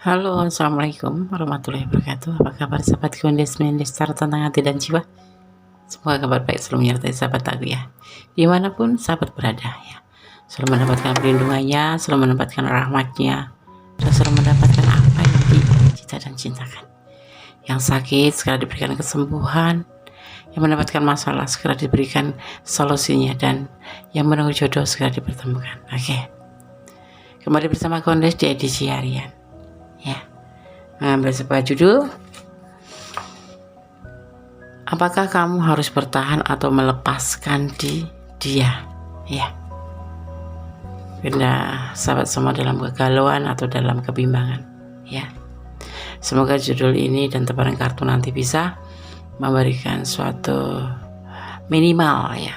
Halo, assalamualaikum warahmatullahi wabarakatuh. Apa kabar sahabat Gondes Mendestar tentang hati dan jiwa? Semoga kabar baik selalu menyertai sahabat aku ya. Dimanapun sahabat berada ya, selalu mendapatkan perlindungannya, selalu mendapatkan rahmatnya, dan selalu mendapatkan apa yang dicita dan cintakan. Yang sakit segera diberikan kesembuhan, yang mendapatkan masalah segera diberikan solusinya, dan yang menunggu jodoh segera dipertemukan. Oke, kembali bersama Gondes di edisi harian ya, mengambil sebuah judul, apakah kamu harus bertahan atau melepaskan dia ya. Benda sahabat semua dalam kegalauan atau dalam kebimbangan ya, semoga judul ini dan tebaran kartu nanti bisa memberikan suatu minimal ya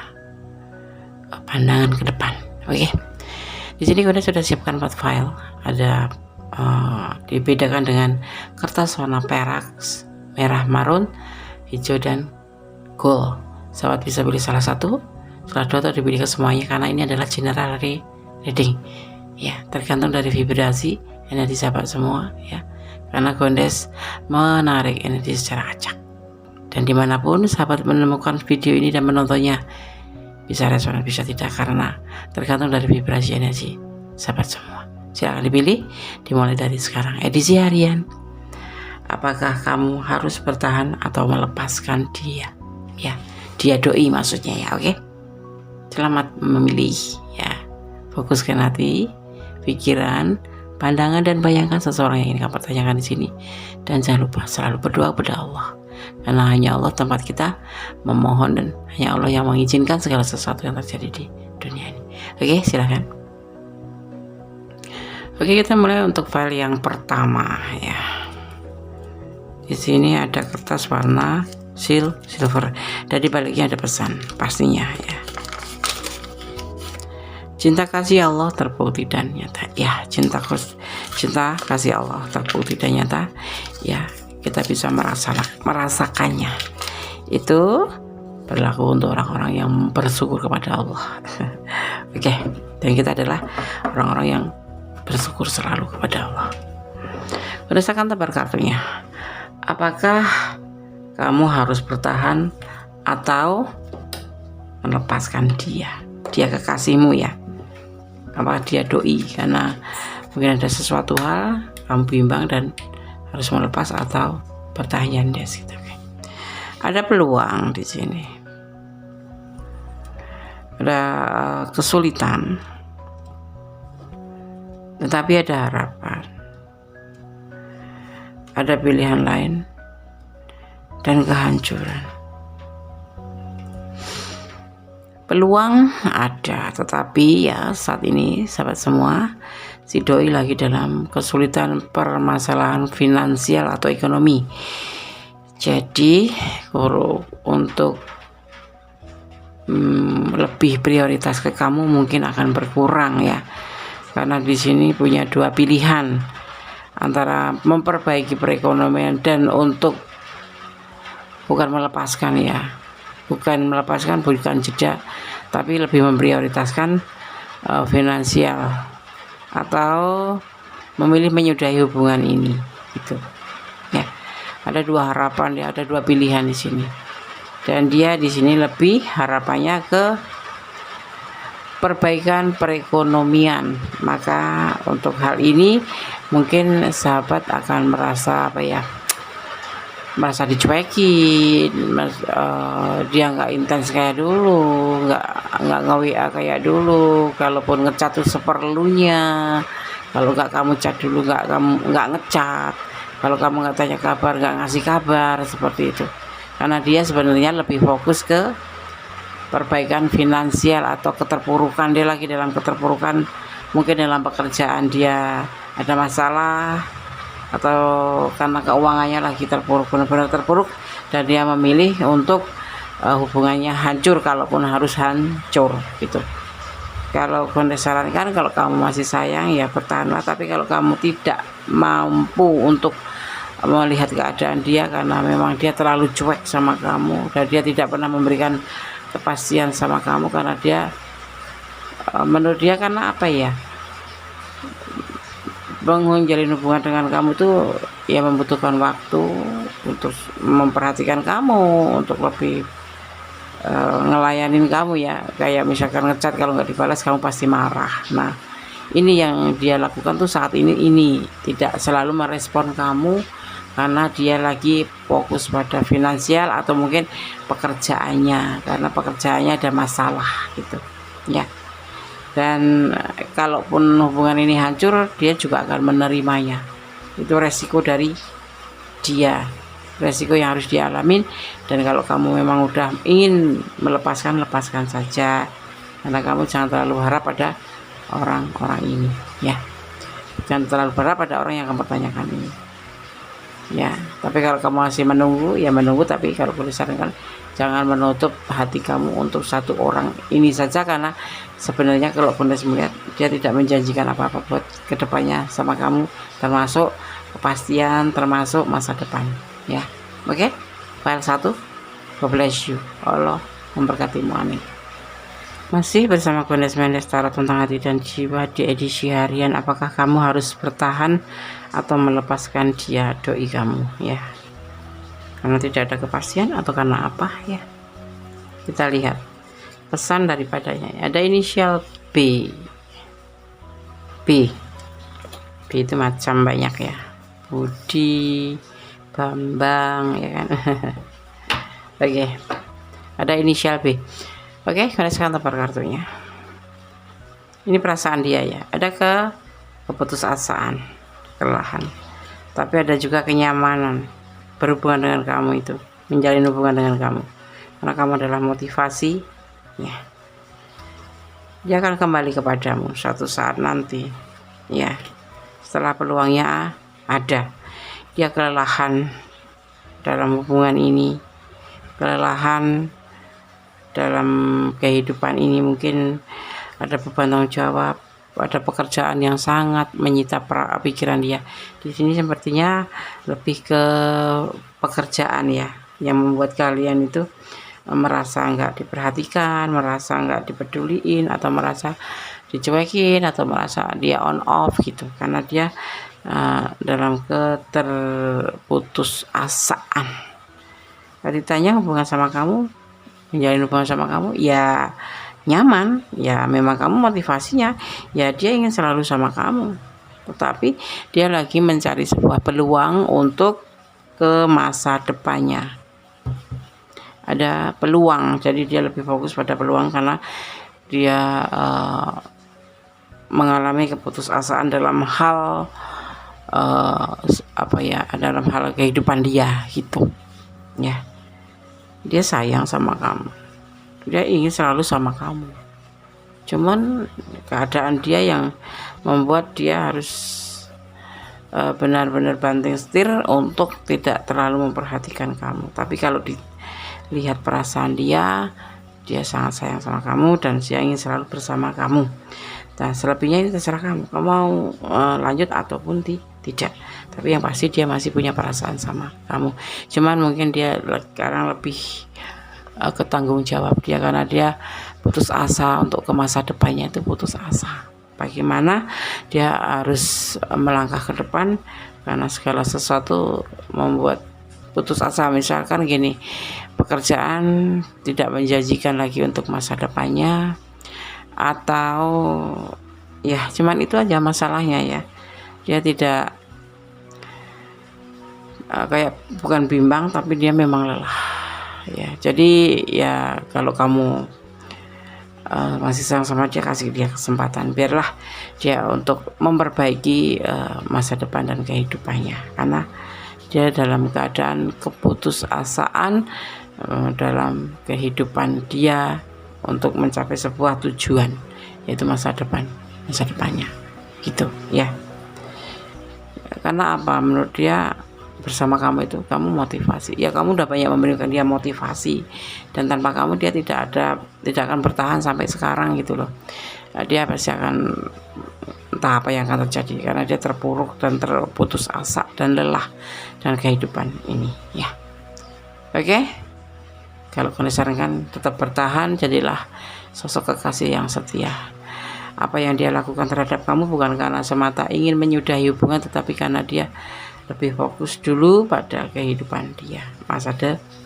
pandangan ke depan. Oke, di sini gue sudah siapkan 4 file. Ada dibedakan dengan kertas warna perak, merah, marun, hijau, dan gold. Sahabat bisa pilih salah satu, salah dua, atau dipilih ke semuanya karena ini adalah general reading ya, tergantung dari vibrasi energi sahabat semua ya, karena Gondes menarik energi secara acak. Dan dimanapun sahabat menemukan video ini dan menontonnya, bisa resonans bisa tidak, karena tergantung dari vibrasi energi sahabat semua. Silahkan dipilih, dimulai dari sekarang. Edisi harian, apakah kamu harus bertahan atau melepaskan dia ya, dia doi maksudnya ya. Oke, selamat memilih ya. Fokuskan hati, pikiran, pandangan, dan bayangkan seseorang yang ingin kamu pertanyakan di sini. Dan jangan lupa selalu berdoa kepada Allah, karena hanya Allah tempat kita memohon, dan hanya Allah yang mengizinkan segala sesuatu yang terjadi di dunia ini. Oke, silahkan. Oke, kita mulai untuk file yang pertama ya. Di sini ada kertas warna silver. Dari baliknya ada pesan pastinya ya. Cinta kasih Allah terbukti dan nyata ya. Cinta kasih Allah terbukti dan nyata ya. Kita bisa merasakannya. Itu berlaku untuk orang-orang yang bersyukur kepada Allah. Oke, dan kita adalah orang-orang yang bersyukur selalu kepada Allah. Berdasarkan tebar kartunya, apakah kamu harus bertahan atau melepaskan dia kekasihmu ya? Apakah dia doi karena mungkin ada sesuatu hal kamu bimbang dan harus melepas, atau bertahan yandes gitu. Ada peluang di sini, ada kesulitan, tetapi ada harapan, ada pilihan lain, dan kehancuran. Peluang ada, tetapi ya saat ini sahabat semua, si doi lagi dalam kesulitan permasalahan finansial atau ekonomi. Jadi untuk lebih prioritas ke kamu mungkin akan berkurang ya, karena di sini punya dua pilihan antara memperbaiki perekonomian dan untuk bukan jeda, tapi lebih memprioritaskan finansial, atau memilih menyudahi hubungan ini gitu ya. Ada dua harapan ya, ada dua pilihan di sini, dan dia di sini lebih harapannya ke perbaikan perekonomian. Maka untuk hal ini mungkin sahabat akan merasa merasa dicuekin, dia nggak intens kayak dulu, nggak nge-WA kayak dulu, kalaupun ngechat tuh seperlunya, kalau nggak kamu chat dulu nggak ngechat, kalau kamu nggak tanya kabar nggak ngasih kabar, seperti itu. Karena dia sebenarnya lebih fokus ke perbaikan finansial atau keterpurukan. Dia lagi dalam keterpurukan, mungkin dalam pekerjaan dia ada masalah, atau karena keuangannya lagi terpuruk, benar-benar terpuruk, dan dia memilih untuk hubungannya hancur, kalaupun harus hancur gitu. Kalau Gondes sarankan, kalau kamu masih sayang ya bertahanlah, tapi kalau kamu tidak mampu untuk melihat keadaan dia, karena memang dia terlalu cuek sama kamu, dan dia tidak pernah memberikan kepastian sama kamu, karena dia menurut dia, karena apa ya, menjalin hubungan dengan kamu tuh ya membutuhkan waktu untuk memperhatikan kamu, untuk lebih ngelayanin kamu ya. Kayak misalkan ngechat, kalau nggak dibalas kamu pasti marah. Nah, ini yang dia lakukan tuh saat ini tidak selalu merespon kamu karena dia lagi fokus pada finansial atau mungkin pekerjaannya, karena pekerjaannya ada masalah gitu ya. Dan kalaupun hubungan ini hancur, dia juga akan menerimanya. Itu resiko dari dia, resiko yang harus dialamin. Dan kalau kamu memang udah ingin melepaskan, lepaskan saja, karena kamu jangan terlalu harap pada orang-orang ini ya, jangan terlalu berharap pada orang yang akan mempertanyakan ini ya. Tapi kalau kamu masih menunggu ya menunggu, tapi kalau boleh sarankan jangan menutup hati kamu untuk satu orang ini saja, karena sebenarnya kalau Bunda melihat dia tidak menjanjikan apa-apa buat kedepannya sama kamu, termasuk kepastian, termasuk masa depan ya. Oke, file 1. God bless you, Allah memberkatimu, amin. Masih bersama Gondes Mendes Tarot tentang hati dan jiwa di edisi harian. Apakah kamu harus bertahan atau melepaskan dia, doi kamu ya? Karena tidak ada kepastian atau karena apa ya? Kita lihat pesan daripadanya. Ada inisial B. B itu macam banyak ya. Budi, Bambang ya kan. Oke. Ada inisial B. Oke, sekarang tebak kartunya. Ini perasaan dia ya. Ada keputusasaan, kelelahan. Tapi ada juga kenyamanan berhubungan dengan kamu itu, menjalin hubungan dengan kamu. Karena kamu adalah motivasi ya. Dia akan kembali kepadamu suatu saat nanti ya. Setelah peluangnya ada. Dia kelelahan dalam hubungan ini, kelelahan dalam kehidupan ini, mungkin ada beban tanggung jawab, ada pekerjaan yang sangat menyita pikiran dia. Di sini sepertinya lebih ke pekerjaan ya, yang membuat kalian itu merasa nggak diperhatikan, merasa nggak dipeduliin, atau merasa dicuekin, atau merasa dia on off gitu, karena dia dalam keterputus asaan. Kalau ditanya hubungan sama kamu, menjalin hubungan sama kamu ya nyaman ya, memang kamu motivasinya ya dia ingin selalu sama kamu, tetapi dia lagi mencari sebuah peluang untuk ke masa depannya. Ada peluang, jadi dia lebih fokus pada peluang karena dia mengalami keputusasaan dalam hal dalam hal kehidupan dia gitu ya. Dia sayang sama kamu, dia ingin selalu sama kamu, cuman keadaan dia yang membuat dia harus benar-benar banting setir untuk tidak terlalu memperhatikan kamu. Tapi kalau dilihat perasaan dia sangat sayang sama kamu dan dia ingin selalu bersama kamu. Dan selebihnya ini terserah kamu mau lanjut ataupun tidak. Tapi yang pasti dia masih punya perasaan sama kamu. Cuman mungkin dia sekarang lebih ke tanggung jawab dia, karena dia putus asa untuk ke masa depannya, itu putus asa. Bagaimana dia harus melangkah ke depan, karena segala sesuatu membuat putus asa. Misalkan gini, pekerjaan tidak menjanjikan lagi untuk masa depannya, atau ya cuman itu aja masalahnya ya. Dia tidak kayak bukan bimbang, tapi dia memang lelah ya. Jadi ya kalau kamu masih sayang sama dia, kasih dia kesempatan, biarlah dia untuk memperbaiki masa depan dan kehidupannya, karena dia dalam keadaan keputusasaan dalam kehidupan dia untuk mencapai sebuah tujuan, yaitu masa depannya gitu ya. Karena apa, menurut dia bersama kamu itu kamu motivasi ya, kamu udah banyak memberikan dia motivasi, dan tanpa kamu dia tidak akan bertahan sampai sekarang gitu loh. Dia pasti akan, entah apa yang akan terjadi, karena dia terpuruk dan terputus asa dan lelah dengan kehidupan ini ya. Oke, kalau kalian sarankan tetap bertahan, jadilah sosok kekasih yang setia. Apa yang dia lakukan terhadap kamu bukan karena semata ingin menyudahi hubungan, tetapi karena dia lebih fokus dulu pada kehidupan dia, masa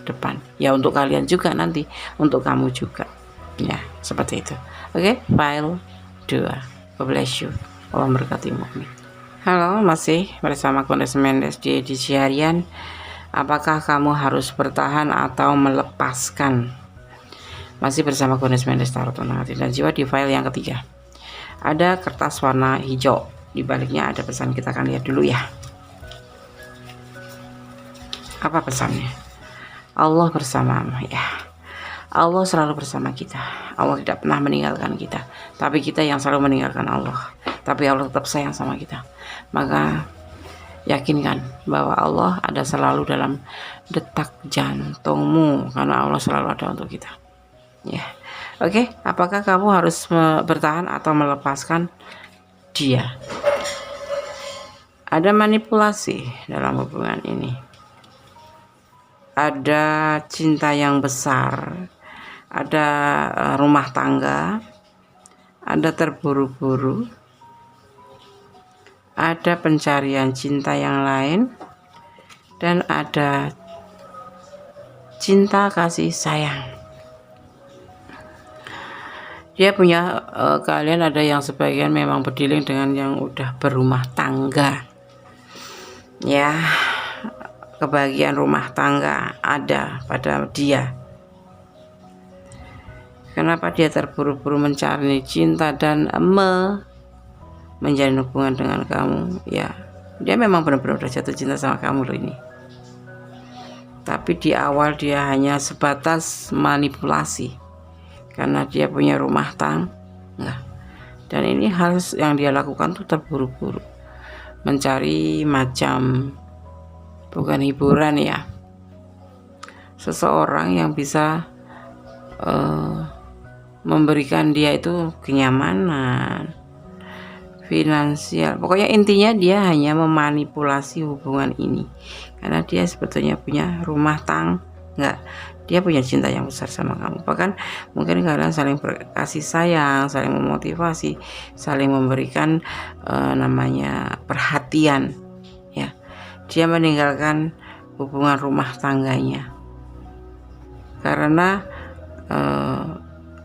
depan. Ya untuk kalian juga nanti, untuk kamu juga. Ya, seperti itu. Oke, file 2. God bless you. Allah memberkatimu. Amin. Halo, masih bersama Kondes Mendes di edisi harian. Apakah kamu harus bertahan atau melepaskan? Masih bersama Kondes Mendes Tarot Tenang Hati dan Jiwa di file yang ketiga. Ada kertas warna hijau, di baliknya ada pesan, kita akan lihat dulu ya. Apa pesannya? Allah bersamamu ya. Allah selalu bersama kita. Allah tidak pernah meninggalkan kita, tapi kita yang selalu meninggalkan Allah. Tapi Allah tetap sayang sama kita. Maka yakinkan bahwa Allah ada selalu dalam detak jantungmu, karena Allah selalu ada untuk kita. Ya, oke. Apakah kamu harus bertahan atau melepaskan dia? Ada manipulasi dalam hubungan ini. Ada cinta yang besar, ada rumah tangga, ada terburu-buru, ada pencarian cinta yang lain, dan ada cinta kasih sayang. Dia punya kalian ada yang sebagian memang berdiling dengan yang udah berumah tangga. Ya, kebahagiaan rumah tangga ada pada dia. Kenapa dia terburu-buru mencari cinta dan menjalin hubungan dengan kamu? Ya, dia memang benar-benar udah jatuh cinta sama kamu loh ini. Tapi di awal dia hanya sebatas manipulasi, karena dia punya rumah tangga. Dan ini hal yang dia lakukan tuh terburu-buru, mencari macam, bukan hiburan ya, seseorang yang bisa memberikan dia itu kenyamanan finansial. Pokoknya intinya dia hanya memanipulasi hubungan ini, karena dia sebetulnya punya rumah tangga. Dia punya cinta yang besar sama kamu. Bahkan mungkin kalian saling berkasih sayang, saling memotivasi, saling memberikan namanya perhatian. Ya, dia meninggalkan hubungan rumah tangganya karena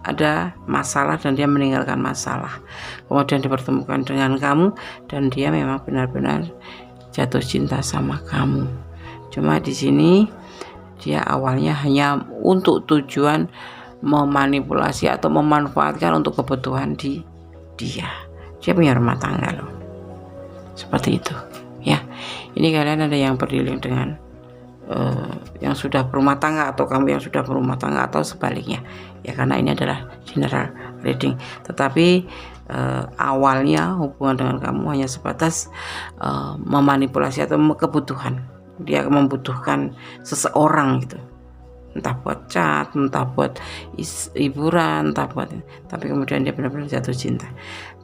ada masalah dan dia meninggalkan masalah. Kemudian dipertemukan dengan kamu dan dia memang benar-benar jatuh cinta sama kamu. Cuma di sini dia awalnya hanya untuk tujuan memanipulasi atau memanfaatkan untuk kebutuhan dia. Dia punya rumah tangga loh. Seperti itu ya. Ini kalian ada yang berdiling dengan yang sudah berumah tangga, atau kamu yang sudah berumah tangga, atau sebaliknya ya, karena ini adalah general reading. Tetapi awalnya hubungan dengan kamu hanya sebatas memanipulasi atau kebutuhan. Dia membutuhkan seseorang gitu, entah buat chat, entah buat hiburan, entah buat, tapi kemudian dia benar-benar jatuh cinta.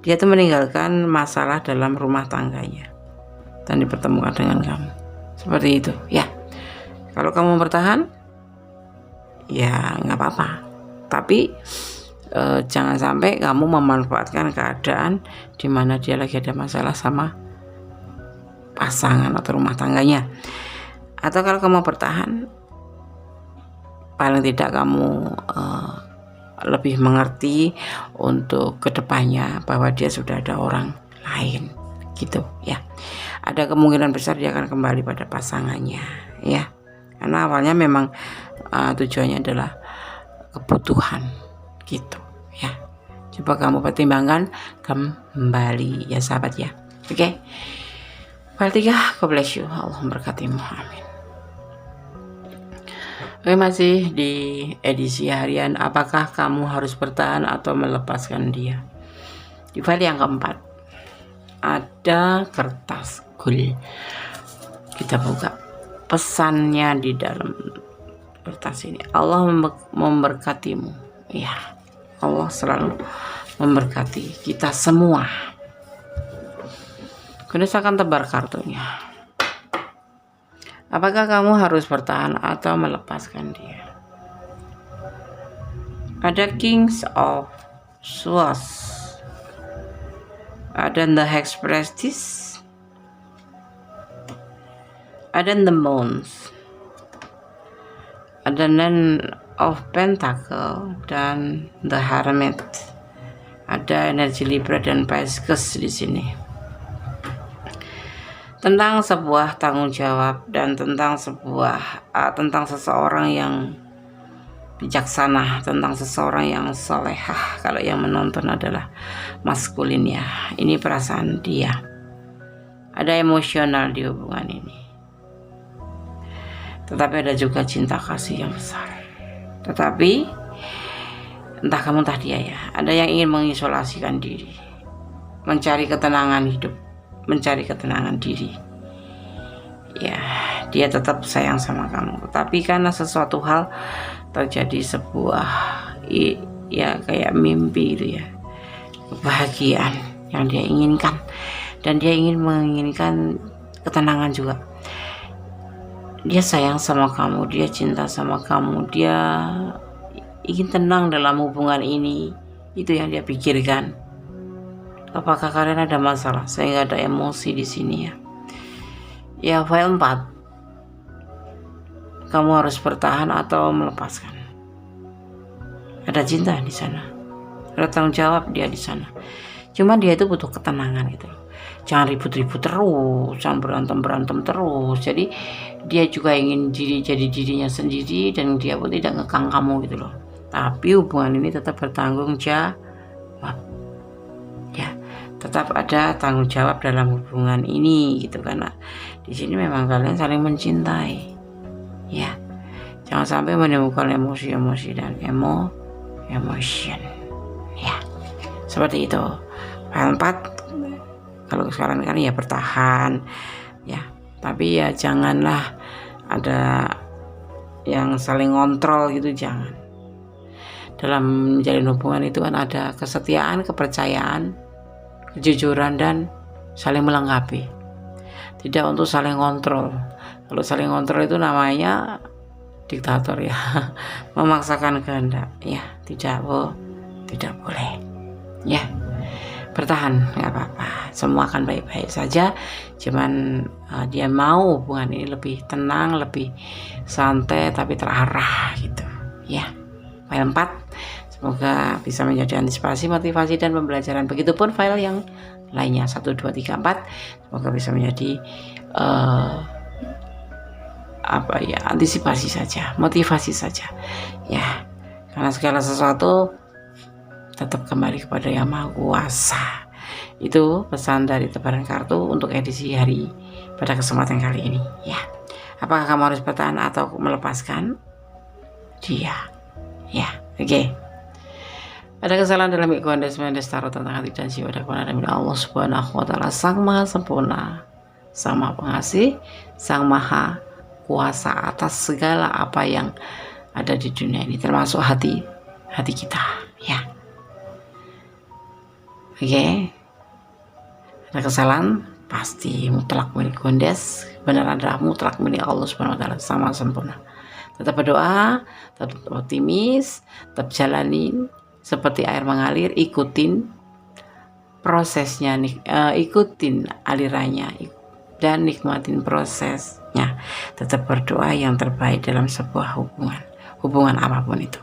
Dia tuh meninggalkan masalah dalam rumah tangganya dan dipertemukan dengan kamu. Seperti itu ya. Kalau kamu bertahan ya nggak apa-apa, tapi jangan sampai kamu memanfaatkan keadaan di mana dia lagi ada masalah sama pasangan atau rumah tangganya. Atau kalau kamu bertahan, paling tidak kamu lebih mengerti untuk kedepannya bahwa dia sudah ada orang lain gitu ya. Ada kemungkinan besar dia akan kembali pada pasangannya ya, karena awalnya memang tujuannya adalah kebutuhan gitu ya. Coba kamu pertimbangkan kembali ya sahabat ya. Oke. File 3, God bless you. Allah memberkatimu. Amin. Oke, masih di edisi harian. Apakah kamu harus bertahan atau melepaskan dia? Di file yang keempat ada kertas gold. Kita buka pesannya di dalam kertas ini. Allah memberkatimu. Ya, Allah selalu memberkati kita semua. Kemudian akan tebar kartunya. Apakah kamu harus bertahan atau melepaskan dia? Ada Kings of Swords. Ada the Hexprestis, ada the Moons, ada Nine of Pentacle dan the Hermit. Ada energi Libra dan Pisces di sini. Tentang sebuah tanggung jawab dan tentang seseorang yang bijaksana, tentang seseorang yang solehah. Kalau yang menonton adalah maskulin ya. Ini perasaan dia. Ada emosional di hubungan ini. Tetapi ada juga cinta kasih yang besar. Tetapi entah kamu entah dia ya, ada yang ingin mengisolasikan diri, mencari ketenangan hidup, mencari ketenangan diri. Ya, dia tetap sayang sama kamu, tapi karena sesuatu hal terjadi sebuah ya kayak mimpi gitu ya, kebahagiaan yang dia inginkan, dan dia menginginkan ketenangan juga. Dia sayang sama kamu, dia cinta sama kamu, dia ingin tenang dalam hubungan ini. Itu yang dia pikirkan. Apakah kalian ada masalah sehingga ada emosi di sini ya? Ya, file 4. Kamu harus bertahan atau melepaskan. Ada cinta di sana, ada tanggung jawab dia di sana. Cuman dia itu butuh ketenangan gitu loh. Jangan ribut-ribut terus, jangan berantem terus. Jadi dia juga ingin jadi dirinya sendiri dan dia pun tidak ngekang kamu gitu loh. Tapi hubungan ini tetap bertanggung jawab. Ya, tetap ada tanggung jawab dalam hubungan ini gitu, karena di sini memang kalian saling mencintai. Ya, jangan sampai menimbulkan emosi dan emotion. Ya, seperti itu. File 4. Kalau sekarang kan ya bertahan ya, tapi ya janganlah ada yang saling ngontrol gitu, jangan. Dalam menjalin hubungan itu kan ada kesetiaan, kepercayaan, kejujuran, dan saling melengkapi. Tidak untuk saling kontrol. Kalau saling kontrol itu namanya diktator ya, memaksakan kehendak ya, tidak boleh ya. Bertahan, nggak apa-apa, semua akan baik-baik saja. Cuman dia mau hubungan ini lebih tenang, lebih santai, tapi terarah gitu ya. File 4 semoga bisa menjadi antisipasi, motivasi, dan pembelajaran. Begitupun file yang lainnya 1, 2, 3, 4 semoga bisa menjadi antisipasi saja, motivasi saja ya, karena segala sesuatu tetap kembali kepada Yang Maha Kuasa. Itu pesan dari tebaran kartu untuk edisi hari pada kesempatan kali ini ya. Apakah kamu harus bertahan atau melepaskan dia ya? Oke. Ada kesalahan dalam ikuan desmendes tarot tentang hati dan jiwa dan kebenaran milik Allah Subhanahu wa Ta'ala, Sang Maha Sempurna, Sang Maha Pengasih, Sang Maha Kuasa atas segala apa yang ada di dunia ini, termasuk hati kita ya. Oke. Ada kesalahan pasti mutlak milik Gondes, benar adalah mutlak milik Allah Subhanahu wa Ta'ala, sama sempurna. Tetap berdoa, tetap optimis, tetap jalanin seperti air mengalir, ikutin prosesnya, ikutin alirannya dan nikmatin prosesnya. Tetap berdoa yang terbaik dalam sebuah hubungan apapun itu.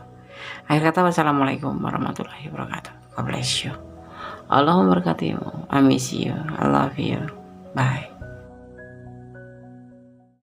Akhir kata, wassalamualaikum warahmatullahi wabarakatuh. God bless you. Allah memberkatimu. I miss you. I love you. Bye.